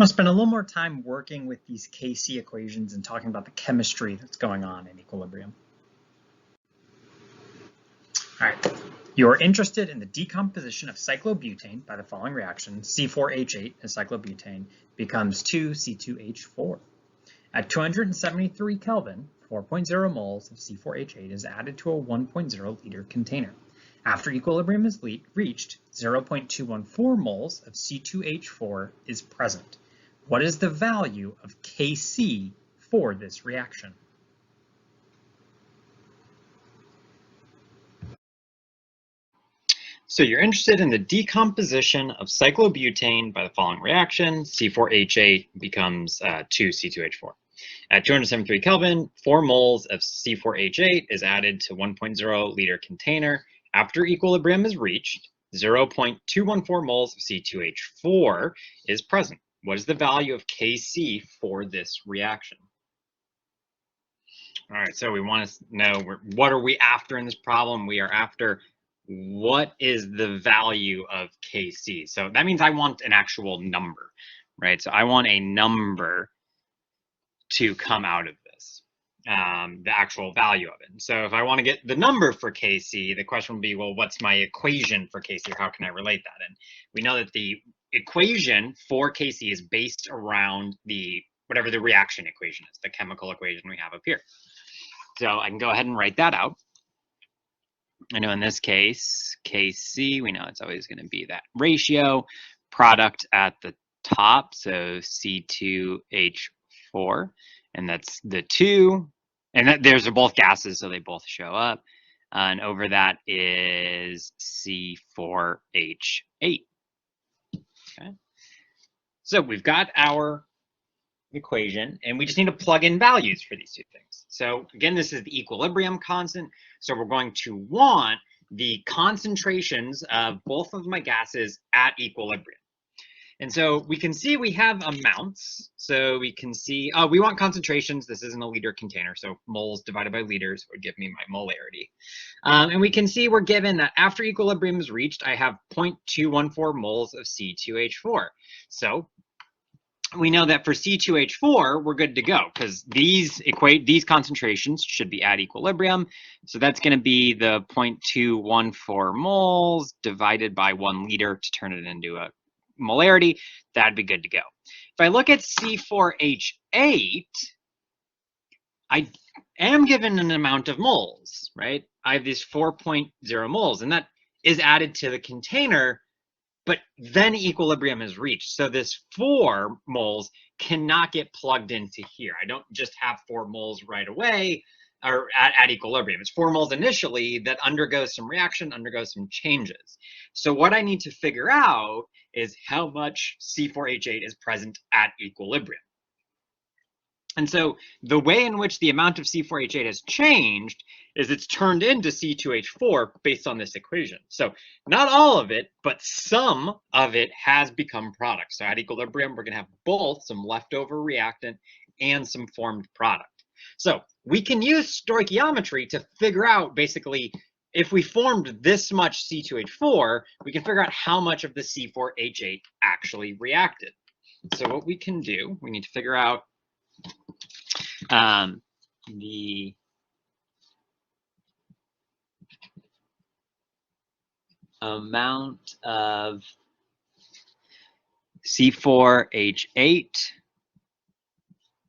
I'll spend a little more time working with these Kc equations and talking about the chemistry that's going on in equilibrium. All right, you're interested in the decomposition of cyclobutane by the following reaction. C4H8 as cyclobutane becomes 2C2H4. At 273 Kelvin, 4.0 moles of C4H8 is added to a 1.0 liter container. After equilibrium is reached, 0.214 moles of C2H4 is present. What is the value of Kc for this reaction? So you're interested in the decomposition of cyclobutane by the following reaction. C4H8 becomes 2C2H4. At 273 Kelvin, 4 moles of C4H8 is added to 1.0 liter container. After equilibrium is reached, 0.214 moles of C2H4 is present. What is the value of Kc for this reaction? All right, so we want to know what are we after in this problem? We are after what is the value of Kc. So that means I want an actual number, right? So I want a number to come out of this, the actual value of it. And so if I want to get the number for Kc, the question would be, well, what's my equation for Kc, or how can I relate that? And we know that the equation for Kc is based around whatever the reaction equation is, the chemical equation we have up here. So I can go ahead and write that out. I know in this case, Kc, we know it's always going to be that ratio product at the top, so C2H4, and that's the 2, and those are both gases, so they both show up, and over that is C4H8. Okay, so we've got our equation, and we just need to plug in values for these two things. So again, this is the equilibrium constant. So we're going to want the concentrations of both of my gases at equilibrium. And so we can see we have amounts. So we can see, we want concentrations. This isn't a liter container, so moles divided by liters would give me my molarity. And we can see we're given that after equilibrium is reached, I have 0.214 moles of C2H4. So we know that for C2H4, we're good to go because these concentrations should be at equilibrium. So that's going to be the 0.214 moles divided by 1 liter to turn it into a molarity. That'd be good to go. If I look at C4H8, I am given an amount of moles, right? I have these 4.0 moles, and that is added to the container. But then equilibrium is reached. So this 4 moles cannot get plugged into here. I don't just have 4 moles right away or at equilibrium. It's 4 moles initially that undergoes some reaction, undergoes some changes. So what I need to figure out is how much C4H8 is present at equilibrium. And so the way in which the amount of C4H8 has changed is it's turned into C2H4 based on this equation. So not all of it, but some of it has become product. So at equilibrium, we're going to have both some leftover reactant and some formed product. So we can use stoichiometry to figure out basically if we formed this much C2H4, we can figure out how much of the C4H8 actually reacted. So what we can do, we need to figure out the amount of C4H8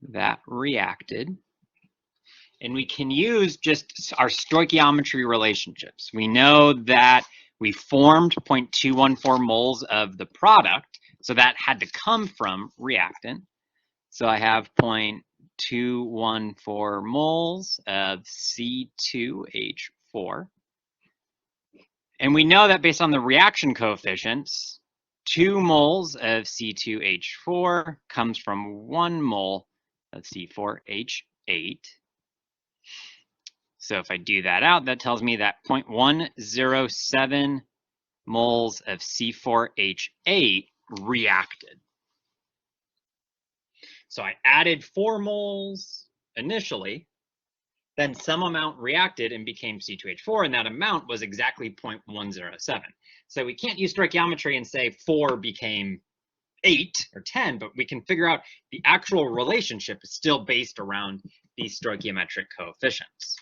that reacted. And we can use just our stoichiometry relationships. We know that we formed 0.214 moles of the product, so that had to come from reactant. So I have 0.214 moles of C2H4. And we know that based on the reaction coefficients, 2 moles of C2H4 comes from 1 mole of C4H8. So if I do that out, that tells me that 0.107 moles of C4H8 reacted. So I added 4 moles initially, then some amount reacted and became C2H4, and that amount was exactly 0.107. So we can't use stoichiometry and say 4 became 8 or 10, but we can figure out the actual relationship is still based around these stoichiometric coefficients.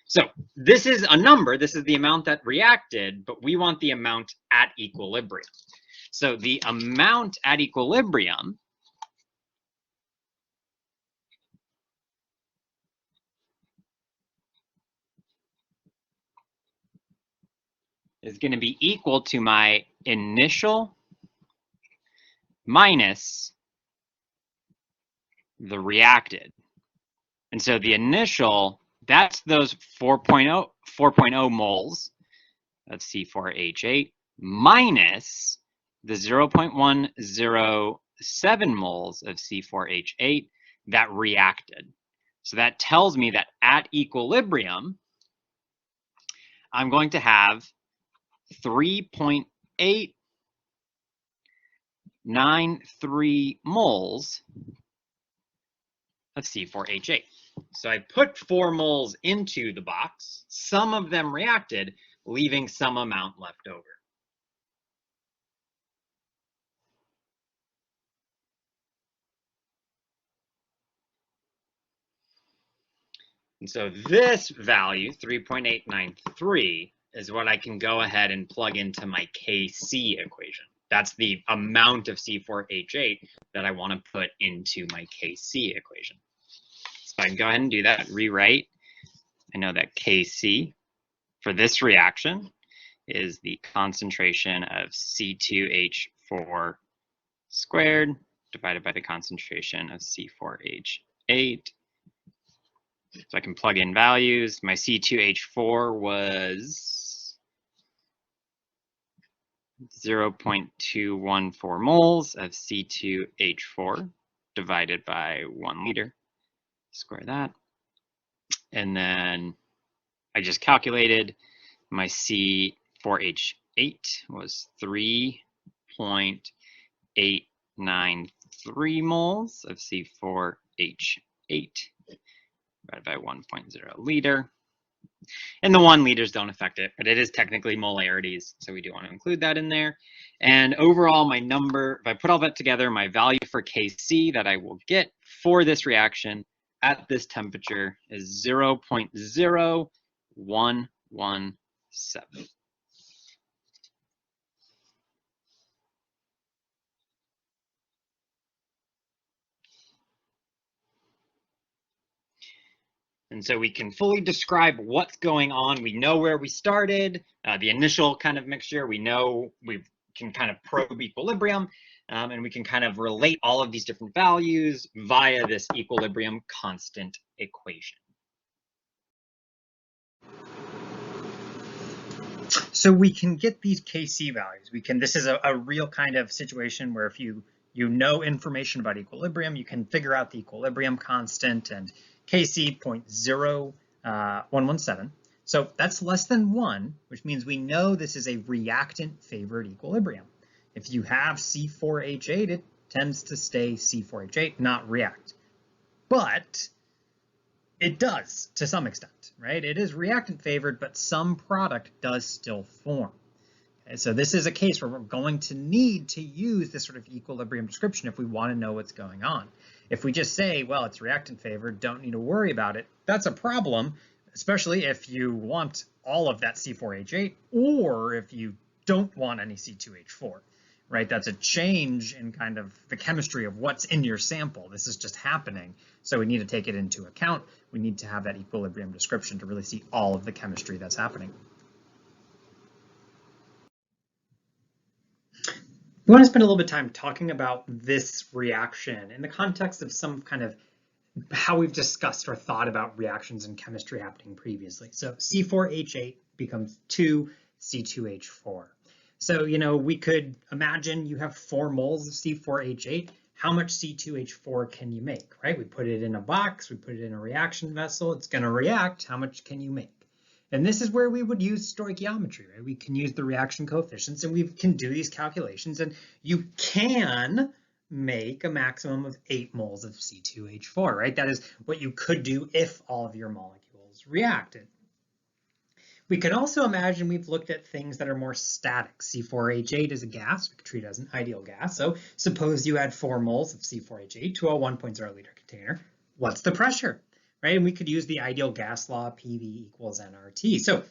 So this is a number, this is the amount that reacted, but we want the amount at equilibrium. So the amount at equilibrium is going to be equal to my initial minus the reacted. And so the initial, that's those 4.0 moles of C4H8 minus the 0.107 moles of C4H8 that reacted. So that tells me that at equilibrium, I'm going to have 3.893 moles of C4H8. So I put 4 moles into the box, some of them reacted, leaving some amount left over. And so this value, 3.893, is what I can go ahead and plug into my Kc equation. That's the amount of C4H8 that I want to put into my Kc equation. So I can go ahead and do that, rewrite. I know that Kc for this reaction is the concentration of C2H4 squared divided by the concentration of C4H8. So I can plug in values. My C2H4 was 0.214 moles of C2H4 divided by 1 liter. Square that. And then I just calculated my C4H8 was 3.893 moles of C4H8 divided by 1.0 liter. And the 1 liters don't affect it, but it is technically molarities, so we do want to include that in there. And overall, my number, if I put all that together, my value for Kc that I will get for this reaction at this temperature is 0.0117. And so we can fully describe what's going on. We know where we started, the initial kind of mixture. We know we can kind of probe equilibrium, and we can kind of relate all of these different values via this equilibrium constant equation. So we can get these Kc values. This is a real kind of situation where if you know information about equilibrium, you can figure out the equilibrium constant, and Kc 0.0117. So that's less than 1, which means we know this is a reactant favored equilibrium. If you have C4H8, it tends to stay C4H8, not react. But it does to some extent, right? It is reactant favored, but some product does still form. Okay, so this is a case where we're going to need to use this sort of equilibrium description if we want to know what's going on. If we just say, well, it's reactant favored, don't need to worry about it, that's a problem, especially if you want all of that C4H8 or if you don't want any C2H4, right? That's a change in kind of the chemistry of what's in your sample. This is just happening, so we need to take it into account. We need to have that equilibrium description to really see all of the chemistry that's happening. We want to spend a little bit of time talking about this reaction in the context of some kind of how we've discussed or thought about reactions in chemistry happening previously. So C4H8 becomes 2C2H4. So, we could imagine you have 4 moles of C4H8. How much C2H4 can you make, right? We put it in a box, we put it in a reaction vessel, it's going to react. How much can you make? And this is where we would use stoichiometry, right? We can use the reaction coefficients and we can do these calculations, and you can make a maximum of 8 moles of C2H4, right? That is what you could do if all of your molecules reacted. We can also imagine we've looked at things that are more static. C4H8 is a gas. We could treat it as an ideal gas. So suppose you had 4 moles of C4H8 to a 1.0 liter container. What's the pressure, right? And we could use the ideal gas law, PV equals nRT. So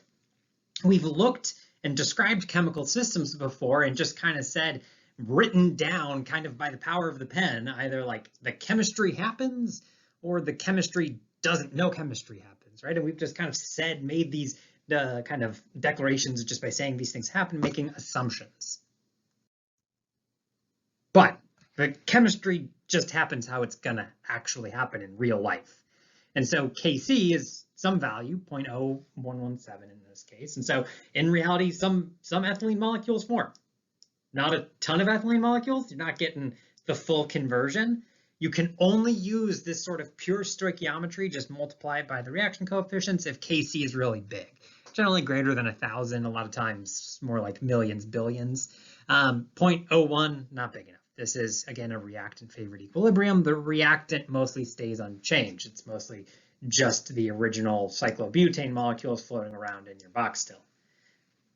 we've looked and described chemical systems before and just kind of said, written down kind of by the power of the pen, either like the chemistry happens or the chemistry doesn't, no chemistry happens, right? And we've just kind of said, made these kind of declarations just by saying these things happen, making assumptions. But the chemistry just happens how it's gonna actually happen in real life. And so Kc is some value, 0.0117 in this case. And so in reality, some ethylene molecules form. Not a ton of ethylene molecules, you're not getting the full conversion. You can only use this sort of pure stoichiometry, just multiply it by the reaction coefficients if Kc is really big. Generally greater than 1,000, a lot of times more like millions, billions. 0.01, not big enough. This is, again, a reactant-favored equilibrium. The reactant mostly stays unchanged. It's mostly just the original cyclobutane molecules floating around in your box still.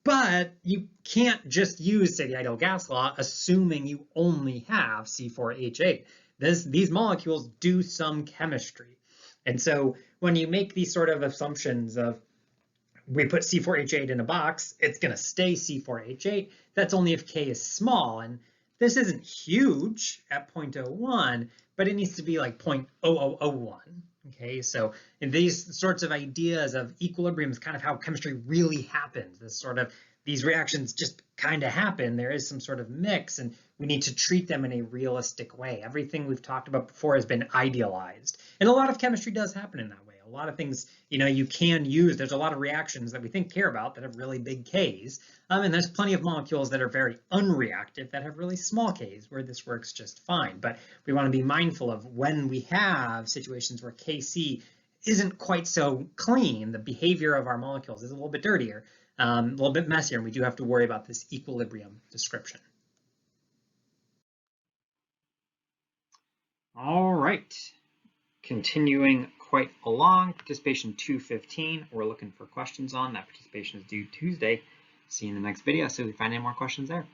But you can't just use, say, the ideal gas law, assuming you only have C4H8. These molecules do some chemistry. And so when you make these sort of assumptions of, we put C4H8 in a box, it's going to stay C4H8. That's only if K is small. And this isn't huge at 0.01, but it needs to be like 0.0001. Okay, so in these sorts of ideas of equilibrium is kind of how chemistry really happens. These reactions just kind of happen. There is some sort of mix, and we need to treat them in a realistic way. Everything we've talked about before has been idealized. And a lot of chemistry does happen in that way. A lot of things, you can use, there's a lot of reactions that we care about that have really big Ks. And there's plenty of molecules that are very unreactive that have really small Ks where this works just fine. But we want to be mindful of when we have situations where Kc isn't quite so clean, the behavior of our molecules is a little bit dirtier, a little bit messier, and we do have to worry about this equilibrium description. All right, continuing quite along, participation 215, we're looking for questions on. That participation is due Tuesday. See you in the next video, so we find any more questions there.